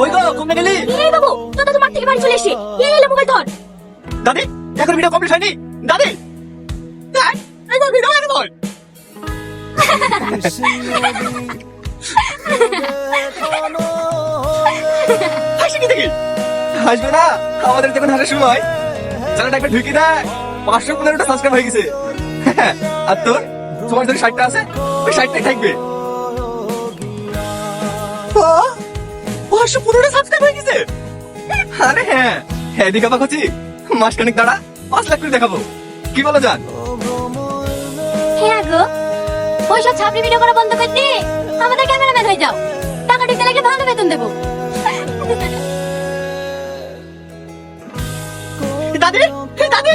ওই গো কোনে গেলি? এই বাবু তো তোমার থেকে বাড়ি চলে এসে এই এলো মোবাইল ধর। দাদি এখন ভিডিও কমপ্লিট হয়নি। দাদি দেখ একবার ভিডিও এনে বল। হাসি কি দেখি? হাসবে না, আমাদের যখন হাসার সময় চ্যানেলটা একবার ঢুকি দেখ 515টা সাবস্ক্রাইব হয়ে গেছে। আর তোর তোমার যদি 60টা আছে ওই 60টাই থাকবে। 515টা সাবস্ক্রাইব হয়ে গেছে। আরে হ্যাঁ হ্যাঁ দিকা পাচ্ছি মাসখানেক দাঁড়া 5 লাখ করে দেখাবো। কি বলো জান? হ্যাঁ গো ওইসব ছাপড়ি ভিডিও করা বন্ধ করে দিয়ে আমাদের ক্যামেরাম্যান হয়ে যাও, টাকা দিতে লাগলে ভালো বেতন দেবো। দাদি দাদি